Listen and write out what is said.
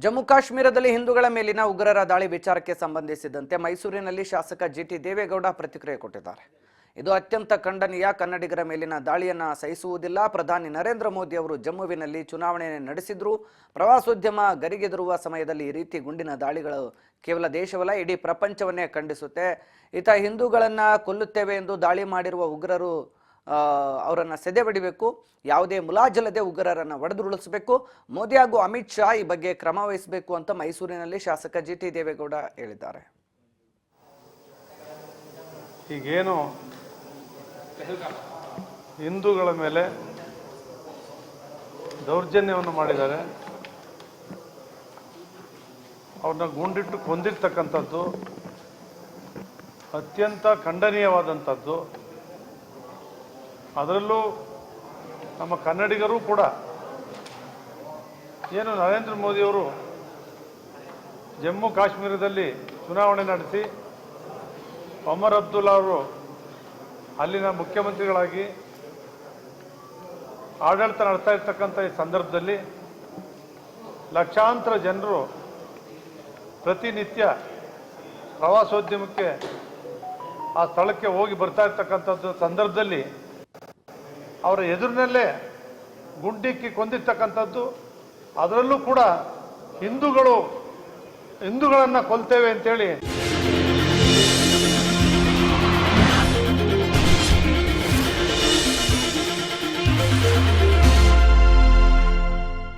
ಜಮ್ಮು ಕಾಶ್ಮೀರದಲ್ಲಿ ಹಿಂದೂಗಳ ಮೇಲಿನ ಉಗ್ರರ ದಾಳಿ ವಿಚಾರಕ್ಕೆ ಸಂಬಂಧಿಸಿದಂತೆ ಮೈಸೂರಿನಲ್ಲಿ ಶಾಸಕ ಜಿಟಿ ದೇವೇಗೌಡ ಪ್ರತಿಕ್ರಿಯೆ ಕೊಟ್ಟಿದ್ದಾರೆ. ಇದು ಅತ್ಯಂತ ಖಂಡನೀಯ. ಕನ್ನಡಿಗರ ಮೇಲಿನ ದಾಳಿಯನ್ನು ಸಹಿಸುವುದಿಲ್ಲ. ಪ್ರಧಾನಿ ನರೇಂದ್ರ ಮೋದಿ ಅವರು ಜಮ್ಮುವಿನಲ್ಲಿ ಚುನಾವಣೆ ನಡೆಸಿದ್ರು. ಪ್ರವಾಸೋದ್ಯಮ ಗರಿಗೆದರುವ ಸಮಯದಲ್ಲಿ ಈ ರೀತಿ ಗುಂಡಿನ ದಾಳಿಗಳು ಕೇವಲ ದೇಶವಲ್ಲ ಇಡೀ ಪ್ರಪಂಚವನ್ನೇ ಖಂಡಿಸುತ್ತೆ. ಹಿಂದೂಗಳನ್ನು ಕೊಲ್ಲುತ್ತೇವೆ ಎಂದು ದಾಳಿ ಮಾಡಿರುವ ಉಗ್ರರು ಅವರನ್ನು ಸೆದೆಬಡಿಬೇಕು. ಯಾವುದೇ ಮುಲಾಜಿಲ್ಲದೆ ಉಗ್ರರನ್ನು ಹೊಡೆದುರುಳಿಸಬೇಕು. ಮೋದಿ ಹಾಗೂ ಅಮಿತ್ ಶಾ ಈ ಬಗ್ಗೆ ಕ್ರಮ ವಹಿಸಬೇಕು ಅಂತ ಮೈಸೂರಿನಲ್ಲಿ ಶಾಸಕ ಜಿಟಿ ದೇವೇಗೌಡ ಹೇಳಿದ್ದಾರೆ. ಈಗೇನು ಹಿಂದೂಗಳ ಮೇಲೆ ದೌರ್ಜನ್ಯವನ್ನು ಮಾಡಿದ್ದಾರೆ, ಅವ್ರನ್ನ ಗುಂಡಿಟ್ಟು ಕೊಂದಿರ್ತಕ್ಕಂಥದ್ದು ಅತ್ಯಂತ ಖಂಡನೀಯವಾದಂಥದ್ದು. ಅದರಲ್ಲೂ ನಮ್ಮ ಕನ್ನಡಿಗರು ಕೂಡ ಏನು ನರೇಂದ್ರ ಮೋದಿಯವರು ಜಮ್ಮು ಕಾಶ್ಮೀರದಲ್ಲಿ ಚುನಾವಣೆ ನಡೆಸಿ ಒಮರ್ ಅಬ್ದುಲ್ಲಾ ಅವರು ಅಲ್ಲಿನ ಮುಖ್ಯಮಂತ್ರಿಗಳಾಗಿ ಆಡಳಿತ ನಡೆಸ್ತಾ ಇರ್ತಕ್ಕಂಥ ಈ ಸಂದರ್ಭದಲ್ಲಿ ಲಕ್ಷಾಂತರ ಜನರು ಪ್ರತಿನಿತ್ಯ ಪ್ರವಾಸೋದ್ಯಮಕ್ಕೆ ಆ ಸ್ಥಳಕ್ಕೆ ಹೋಗಿ ಬರ್ತಾ ಇರ್ತಕ್ಕಂಥದ್ದು ಸಂದರ್ಭದಲ್ಲಿ ಅವರ ಎದುರಿನಲ್ಲೇ ಗುಂಡಿಕ್ಕಿ ಕೊಂದಿರ್ತಕ್ಕಂಥದ್ದು. ಅದರಲ್ಲೂ ಕೂಡ ಹಿಂದೂಗಳನ್ನು ಕೊಲ್ತೇವೆ ಅಂತೇಳಿ